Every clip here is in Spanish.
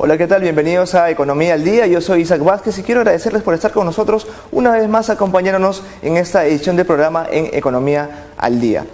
Hola, ¿qué tal? Bienvenidos a Economía al Día. Yo soy Isaac Vázquez y quiero agradecerles por estar con nosotros una vez más acompañándonos en esta edición del programa en Economía al Día.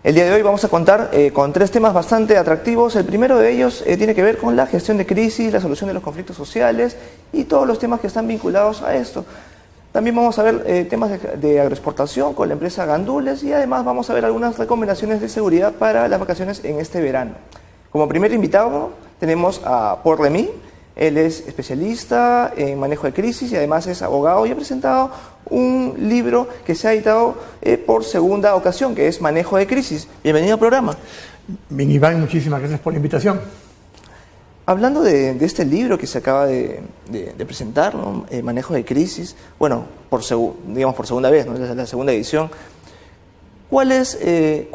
El día de hoy vamos a contar con tres temas bastante atractivos. El primero de ellos tiene que ver con la gestión de crisis, la solución de los conflictos sociales y todos los temas que están vinculados a esto. También vamos a ver temas de agroexportación con la empresa Gandules y además vamos a ver algunas recomendaciones de seguridad para las vacaciones en este verano. Como primer invitado tenemos a Paul Remy. Él es especialista en manejo de crisis y además es abogado y ha presentado un libro que se ha editado por segunda ocasión, que es Manejo de Crisis. Bienvenido al programa. Bien, Iván, muchísimas gracias por la invitación. Hablando de este libro que se acaba de presentar, ¿no? Manejo de Crisis, bueno, por segunda vez, ¿no? Es la segunda edición. ¿Cuál es el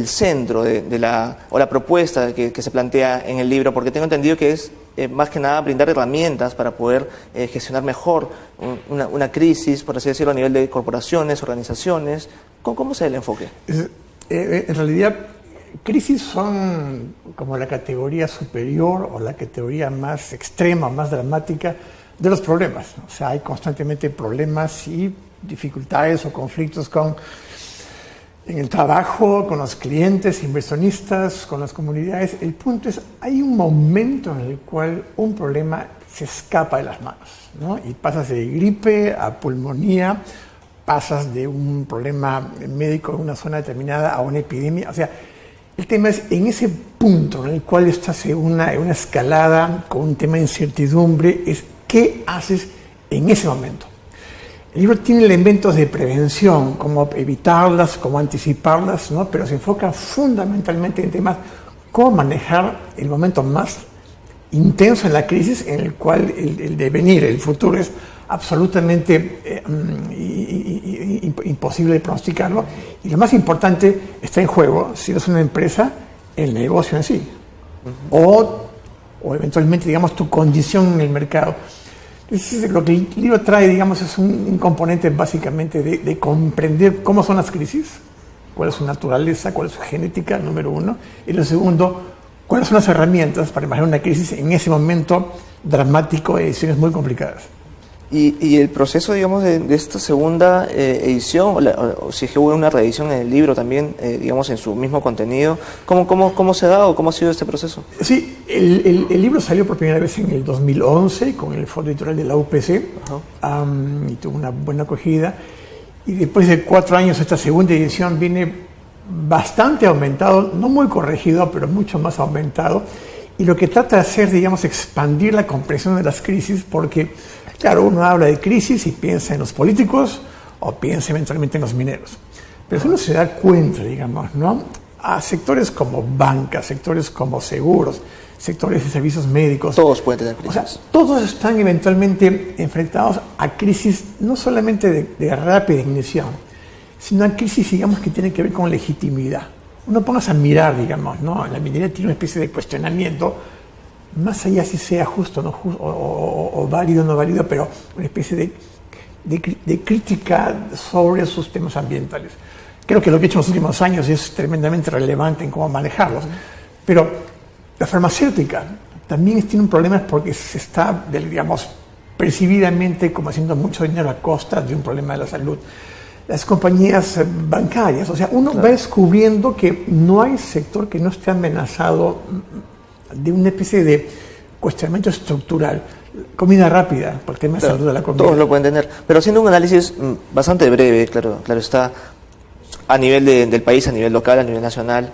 centro de la propuesta que se plantea en el libro? Porque tengo entendido que es más que nada brindar herramientas para poder gestionar mejor una crisis, por así decirlo, a nivel de corporaciones, organizaciones. ¿Cómo se da el enfoque? En realidad, crisis son como la categoría superior o la categoría más extrema, más dramática de los problemas. O sea, hay constantemente problemas y dificultades o conflictos en el trabajo, con los clientes, inversionistas, con las comunidades. El punto es, hay un momento en el cual un problema se escapa de las manos, ¿no? Y pasas de gripe a pulmonía, pasas de un problema médico en una zona determinada a una epidemia. O sea, el tema es en ese punto en el cual estás en una escalada con un tema de incertidumbre, es qué haces en ese momento. El libro tiene elementos de prevención, como evitarlas, como anticiparlas, ¿no? Pero se enfoca fundamentalmente en temas cómo manejar el momento más intenso en la crisis, en el cual el devenir, el futuro es absolutamente imposible de pronosticarlo. Y lo más importante está en juego, si es una empresa, el negocio en sí, o eventualmente, digamos, tu condición en el mercado. Entonces, lo que el libro trae, digamos, es un componente básicamente de comprender cómo son las crisis, cuál es su naturaleza, cuál es su genética, número uno, y lo segundo, cuáles son las herramientas para manejar una crisis en ese momento dramático de decisiones muy complicadas. Y el proceso, digamos, de esta segunda edición, o si es que hubo una reedición en el libro también, digamos, en su mismo contenido, ¿cómo se ha dado? ¿Cómo ha sido este proceso? Sí, el libro salió por primera vez en el 2011 con el fondo editorial de la UPC y tuvo una buena acogida. Y después de 4 años esta segunda edición viene bastante aumentado, no muy corregido, pero mucho más aumentado. Y lo que trata de hacer, digamos, expandir la comprensión de las crisis, porque, claro, uno habla de crisis y piensa en los políticos o piensa eventualmente en los mineros. Pero si uno se da cuenta, digamos, ¿no? A sectores como bancas, sectores como seguros, sectores de servicios médicos. Todos pueden tener crisis. O sea, todos están eventualmente enfrentados a crisis no solamente de rápida ignición, sino a crisis, digamos, que tienen que ver con legitimidad. Uno pongas a mirar, digamos, ¿no? La minería tiene una especie de cuestionamiento, más allá si sea justo no justo, o válido o no válido, pero una especie de crítica sobre sus temas ambientales. Creo que lo que he hecho en los últimos años es tremendamente relevante en cómo manejarlos. Pero la farmacéutica también tiene un problema porque se está, digamos, percibidamente como haciendo mucho dinero a costa de un problema de la salud. Las compañías bancarias, o sea, uno va descubriendo que no hay sector que no esté amenazado de una especie de cuestionamiento estructural. Comida rápida, por el tema de salud de la comida. Todos lo pueden tener, pero haciendo un análisis bastante breve, claro está, a nivel del país, a nivel local, a nivel nacional,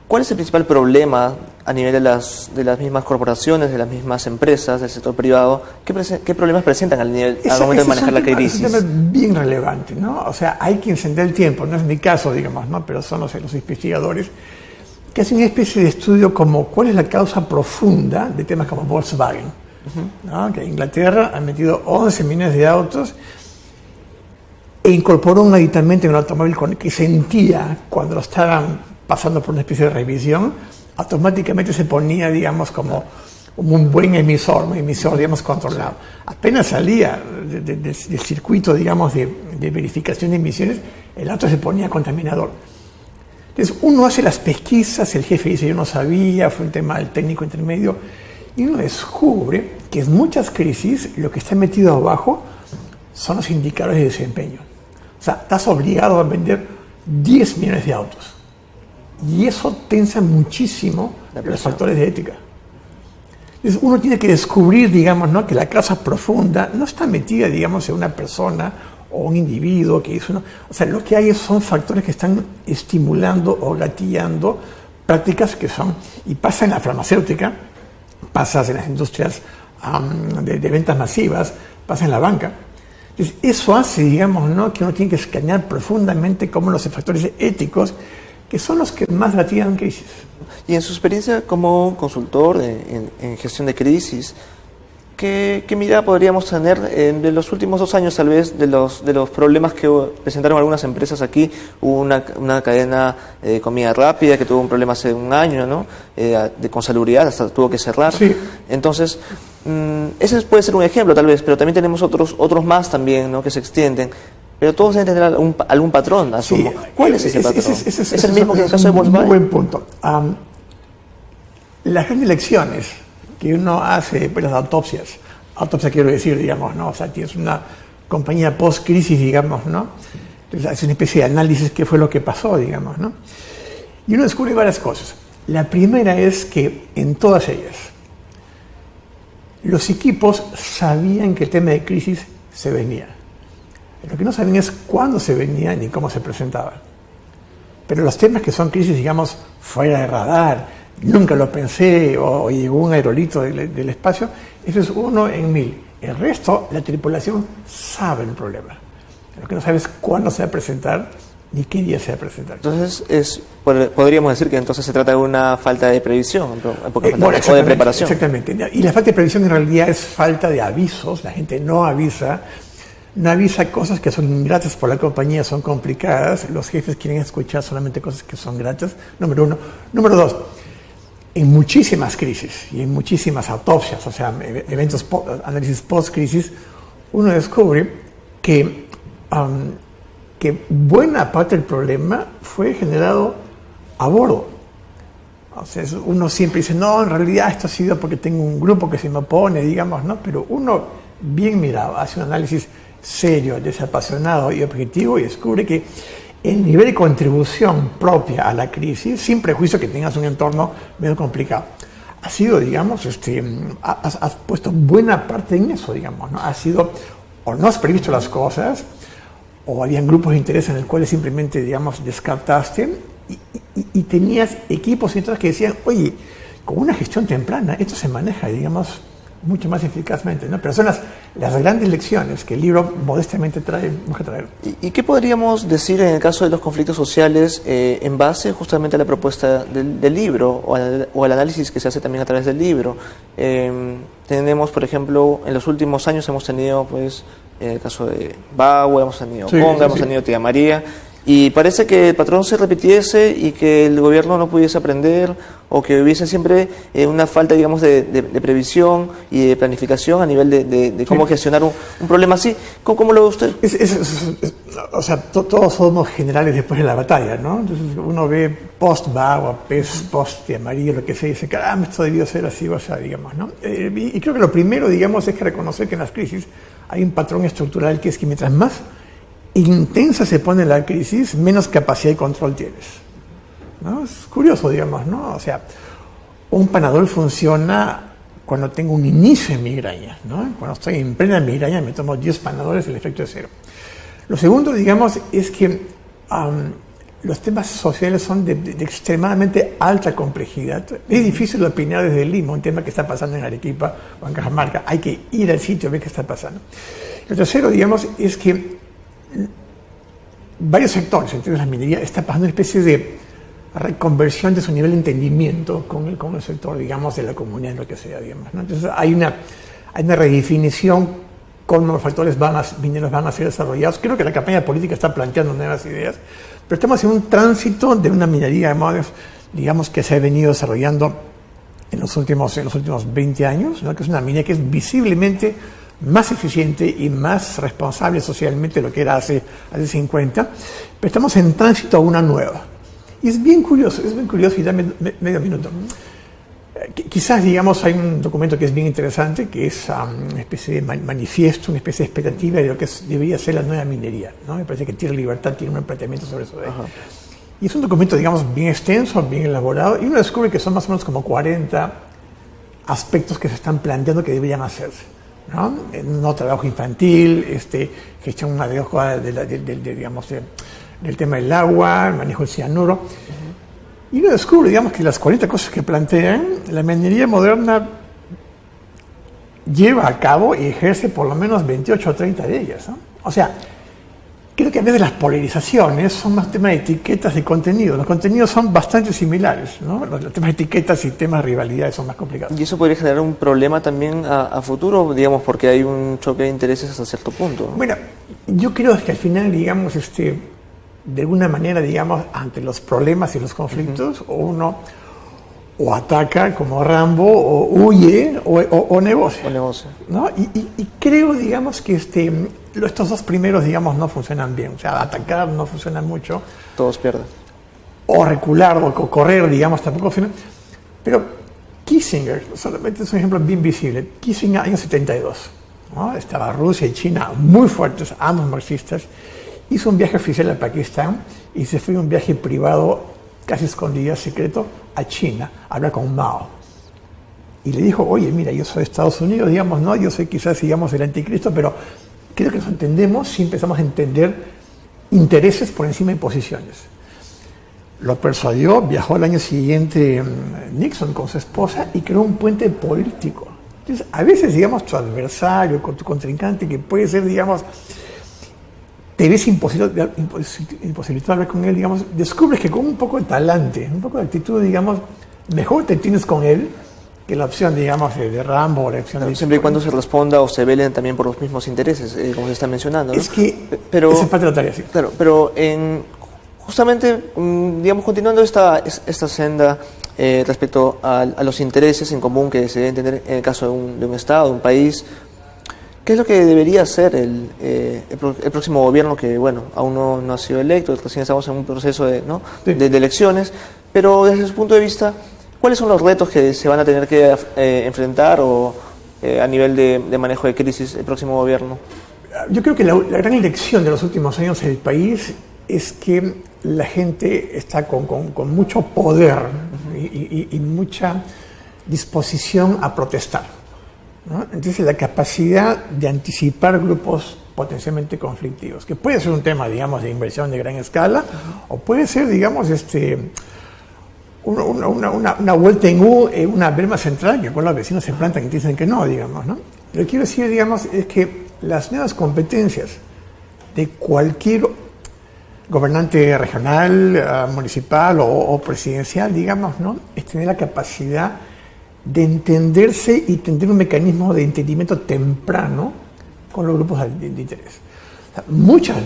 ¿cuál es el principal problema a nivel de las mismas corporaciones, de las mismas empresas, del sector privado? ¿Qué problemas presentan al momento de manejar la crisis? Es un tema bien relevante, ¿no? O sea, hay que encender el tiempo, no es mi caso, digamos, ¿no? Pero son los investigadores que hacen una especie de estudio como cuál es la causa profunda de temas como Volkswagen, ¿no? Que Inglaterra ha metido 11 millones de autos e incorporó un aditamento en el automóvil que sentía cuando lo estaban pasando por una especie de revisión, automáticamente se ponía, digamos, como un buen emisor, digamos, controlado. Apenas salía del circuito, digamos, de verificación de emisiones, el auto se ponía contaminador. Entonces uno hace las pesquisas, el jefe dice yo no sabía, fue un tema del técnico intermedio, y uno descubre que en muchas crisis lo que está metido abajo son los indicadores de desempeño. O sea, estás obligado a vender 10 millones de autos. Y eso tensa muchísimo los factores de ética. Entonces uno tiene que descubrir, digamos, ¿no?, que la causa profunda no está metida, digamos, en una persona o un individuo que hizo. O sea, lo que hay son factores que están estimulando o gatillando prácticas que son, y pasa en la farmacéutica, pasa en las industrias de ventas masivas, pasa en la banca. Entonces, eso hace, digamos, ¿no?, que uno tiene que escanear profundamente cómo los factores éticos, que son los que más gatillan crisis. Y en su experiencia como consultor en gestión de crisis, ¿qué mirada podríamos tener de los últimos 2 años, tal vez, de los problemas que presentaron algunas empresas aquí? Hubo una cadena de comida rápida que tuvo un problema hace 1 año, ¿no? Con salubridad, hasta tuvo que cerrar. Sí. Entonces, ese puede ser un ejemplo, tal vez, pero también tenemos otros más también, ¿no?, que se extienden. Pero todos deben tener algún patrón, asumo. Sí. ¿Cuál es ese patrón? ¿Es el mismo que en el caso de Volkswagen? Muy buen punto. Las grandes lecciones que uno hace después de las autopsias quiero decir, digamos, ¿no? O sea, tienes una compañía post-crisis, digamos, ¿no? Entonces hace una especie de análisis qué fue lo que pasó, digamos, ¿no? Y uno descubre varias cosas. La primera es que en todas ellas, los equipos sabían que el tema de crisis se venía. Lo que no sabían es cuándo se venía ni cómo se presentaba. Pero los temas que son crisis, digamos, fuera de radar, nunca lo pensé, o llegó un aerolito del espacio, eso es 1 en 1000. El resto, la tripulación sabe el problema. Lo que no sabe es cuándo se va a presentar ni qué día se va a presentar. Entonces, podríamos decir que entonces se trata de una falta de previsión, o de preparación. Exactamente. Y la falta de previsión en realidad es falta de avisos. La gente no avisa cosas que son ingratas por la compañía, son complicadas. Los jefes quieren escuchar solamente cosas que son gratas, número 1. Número 2, en muchísimas crisis y en muchísimas autopsias, o sea, análisis post-crisis, uno descubre que buena parte del problema fue generado a bordo. O sea, uno siempre dice, no, en realidad esto ha sido porque tengo un grupo que se me opone, digamos, ¿no? Pero uno, bien mirado, hace un análisis serio, desapasionado y objetivo y descubre que el nivel de contribución propia a la crisis, sin prejuicio que tengas un entorno medio complicado, ha sido, digamos, has puesto buena parte en eso, digamos, ¿no? Ha sido, o no has previsto las cosas, o habían grupos de interés en los cuales simplemente, digamos, descartaste y tenías equipos y entonces que decían, oye, con una gestión temprana esto se maneja, digamos, mucho más eficazmente, ¿no? Pero son las grandes lecciones que el libro modestamente busca traer. ¿Y qué podríamos decir en el caso de los conflictos sociales en base justamente a la propuesta del libro o al análisis que se hace también a través del libro? Tenemos, por ejemplo, en los últimos años hemos tenido, pues, en el caso de Bagua, hemos tenido Conga, hemos tenido Tía María, y parece que el patrón se repitiese y que el gobierno no pudiese aprender o que hubiese siempre una falta, digamos, de previsión y de planificación a nivel de cómo gestionar un problema así. ¿Cómo lo ve usted? O sea, todos somos generales después de la batalla, ¿no? Entonces uno ve post-Bagua, post-Tía María, lo que sea, y dice, caramba, esto debió ser así, o sea, digamos, ¿no? Y creo que lo primero, digamos, es que reconocer que en las crisis hay un patrón estructural que es que mientras más intensa se pone la crisis, menos capacidad de control tienes, ¿no? Es curioso, digamos, ¿no? O sea, un Panadol funciona cuando tengo un inicio de migraña, ¿no? Cuando estoy en plena migraña me tomo 10 Panadoles, el efecto es 0. Lo segundo, digamos, es que los temas sociales son de extremadamente alta complejidad. Es difícil opinar desde Lima, un tema que está pasando en Arequipa o en Cajamarca. Hay que ir al sitio a ver qué está pasando. Lo tercero, digamos, es que varios sectores, entre la minería, está pasando una especie de reconversión de su nivel de entendimiento con el sector, digamos, de la comunidad, lo que sea, digamos, ¿no? Entonces hay una redefinición cómo los factores mineros van a ser desarrollados. Creo que la campaña política está planteando nuevas ideas, pero estamos en un tránsito de una minería, digamos, que se ha venido desarrollando en los últimos 20 años, ¿no? Que es una minería que es visiblemente más eficiente y más responsable socialmente de lo que era hace 50, pero estamos en tránsito a una nueva. Y es bien curioso, y dame medio minuto. Quizás, digamos, hay un documento que es bien interesante, que es una especie de manifiesto, una especie de expectativa de lo que debería ser la nueva minería, ¿no? Me parece que Tierra Libertad tiene un planteamiento sobre eso. Y es un documento, digamos, bien extenso, bien elaborado, y uno descubre que son más o menos como 40 aspectos que se están planteando que deberían hacerse, ¿no? No trabajo infantil, gestión adecuada del tema del agua, el manejo del cianuro. Y uno descubre, digamos, que las 40 cosas que plantean, la minería moderna lleva a cabo y ejerce por lo menos 28 o 30 de ellas, ¿no? O sea, creo que a veces las polarizaciones son más temas de etiquetas de contenido. Los contenidos son bastante similares, ¿no? Los temas de etiquetas y temas de rivalidades son más complicados. ¿Y eso podría generar un problema también a futuro, digamos, porque hay un choque de intereses hasta cierto punto, ¿no? Bueno, yo creo que al final, digamos, de alguna manera, digamos, ante los problemas y los conflictos, uno o ataca como Rambo, o huye, o negocia. O negocia. ¿No? Y creo, digamos, que estos dos primeros, digamos, no funcionan bien. O sea, atacar no funciona mucho. Todos pierden. O recular, o correr, digamos, tampoco funciona. Pero Kissinger, solamente es un ejemplo bien visible. Kissinger, año 72, ¿no? Estaba Rusia y China muy fuertes, ambos marxistas. Hizo un viaje oficial a Pakistán y se fue un viaje privado, casi escondido, secreto, a China, a hablar con Mao. Y le dijo, oye, mira, yo soy de Estados Unidos, digamos, no, yo soy quizás, digamos, el anticristo, pero creo que nos entendemos si empezamos a entender intereses por encima de posiciones. Lo persuadió, viajó al año siguiente Nixon con su esposa y creó un puente político. Entonces, a veces, digamos, tu adversario, tu contrincante, que puede ser, digamos, te ves imposibilitado de hablar con él, digamos, descubres que con un poco de talante, un poco de actitud, digamos, mejor te tienes con él que la opción, digamos, de Rambo o la opción de... Siempre y cuando se responda o se velen también por los mismos intereses, como se está mencionando, ¿no? Es que pero, esa es parte de la tarea, sí. Claro, pero justamente, digamos, continuando esta senda respecto a los intereses en común que se deben tener en el caso de un Estado, de un país, ¿qué es lo que debería hacer el próximo gobierno que, bueno, aún no ha sido electo, recién estamos en un proceso de elecciones, pero desde su punto de vista, ¿cuáles son los retos que se van a tener que enfrentar a nivel de manejo de crisis el próximo gobierno? Yo creo que la gran lección de los últimos años en el país es que la gente está con mucho poder y mucha disposición a protestar, ¿no? Entonces, la capacidad de anticipar grupos potencialmente conflictivos, que puede ser un tema, digamos, de inversión de gran escala, o puede ser, digamos, una vuelta en U, una berma central, que con los vecinos se plantan y dicen que no, digamos, ¿no? Lo que quiero decir, digamos, es que las nuevas competencias de cualquier gobernante regional, municipal o presidencial, digamos, ¿no? Es tener la capacidad de entenderse y tener un mecanismo de entendimiento temprano con los grupos de interés. O sea, muchas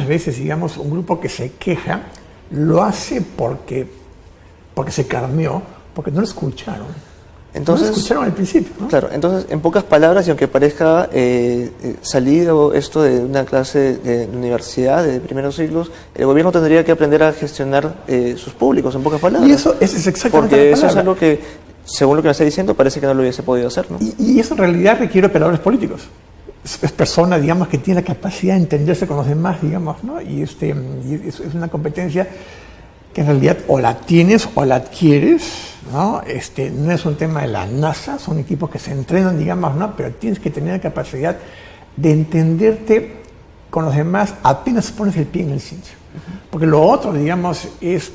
veces, digamos, un grupo que se queja lo hace porque se carneó, porque no lo escucharon. Entonces, no lo escucharon al principio, ¿no? Claro, entonces, en pocas palabras, y aunque parezca salido esto de una clase de universidad de primeros siglos, el gobierno tendría que aprender a gestionar sus públicos, en pocas palabras. Y eso es exactamente porque la palabra. eso es algo que, según lo que me está diciendo, parece que no lo hubiese podido hacer, ¿no? Y eso en realidad requiere operadores políticos. Es persona, digamos, que tiene la capacidad de entenderse con los demás, digamos, ¿no? Y es una competencia que en realidad o la tienes o la adquieres, ¿no? No es un tema de la NASA, son equipos que se entrenan, digamos, ¿no? Pero tienes que tener la capacidad de entenderte con los demás apenas pones el pie en el sitio. Porque lo otro, digamos, es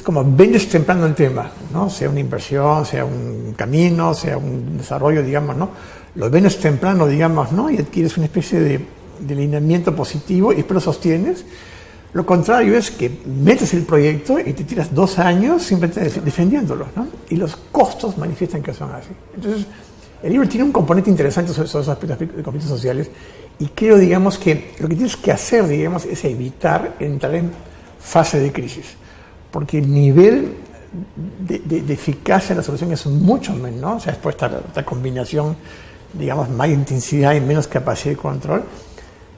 como vendes temprano el tema, ¿no? Sea una inversión, sea un camino, sea un desarrollo, digamos, ¿no? Lo vendes temprano, digamos, ¿no? Y adquieres una especie de lineamiento positivo y después lo sostienes. Lo contrario es que metes el proyecto y te tiras 2 años simplemente defendiéndolo, ¿no? Y los costos manifiestan que son así. Entonces, el libro tiene un componente interesante sobre esos aspectos de conflictos sociales y creo, digamos, que lo que tienes que hacer, digamos, es evitar entrar en fase de crisis, porque el nivel de eficacia en la solución es mucho menor. O sea, después esta combinación, digamos, más intensidad y menos capacidad de control,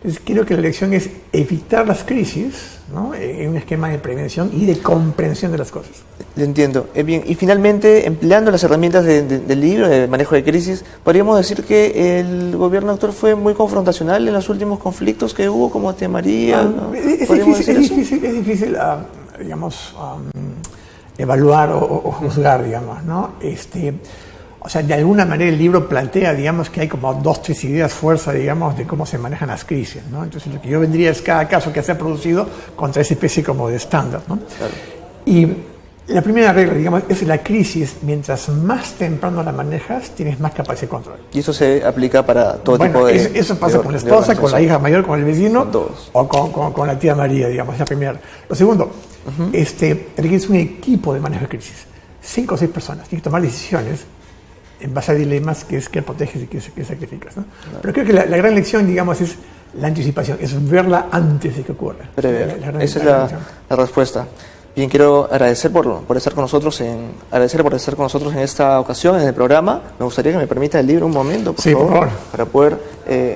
Entonces, creo que la lección es evitar las crisis, ¿no? En un esquema de prevención y de comprensión de las cosas. Le entiendo. Bien, y finalmente, empleando las herramientas del libro de manejo de crisis, podríamos decir que el gobierno actual fue muy confrontacional en los últimos conflictos que hubo, como Tía María. ¿No? Es difícil, digamos, evaluar o juzgar, digamos, ¿no? O sea, de alguna manera el libro plantea, digamos, que hay como 2, 3 ideas fuerza, digamos, de cómo se manejan las crisis, ¿no? Entonces, lo que yo vendría es cada caso que se ha producido contra esa especie como de estándar, ¿no? Claro. Y la primera regla, digamos, es la crisis, mientras más temprano la manejas, tienes más capacidad de control. Y eso se aplica para todo tipo de... Eso pasa con la esposa, con la hija mayor, con el vecino, con todos. O con la tía María, digamos, la primera. Lo segundo, requieres un equipo de manejo de crisis. 5 o 6 personas, tienes que tomar decisiones en base a dilemas, que es que proteges y que sacrificas, ¿no? Claro. Pero creo que la gran lección, digamos, es la anticipación, es verla antes de que ocurra. Esa es la respuesta. Bien, quiero agradecer por estar con nosotros en esta ocasión, en el programa. Me gustaría que me permita el libro un momento, por favor, para poder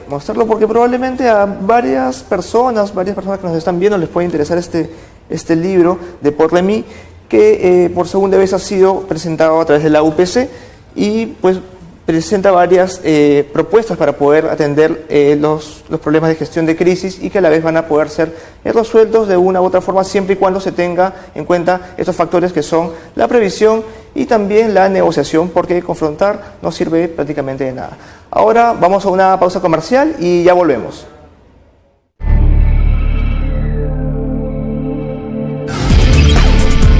mostrarlo, porque probablemente a varias personas que nos están viendo les puede interesar este libro de Paul Remy, que por segunda vez ha sido presentado a través de la UPC y pues presenta varias propuestas para poder atender los problemas de gestión de crisis y que a la vez van a poder ser resueltos de una u otra forma siempre y cuando se tenga en cuenta estos factores que son la previsión y también la negociación, porque confrontar no sirve prácticamente de nada. Ahora vamos a una pausa comercial y ya volvemos.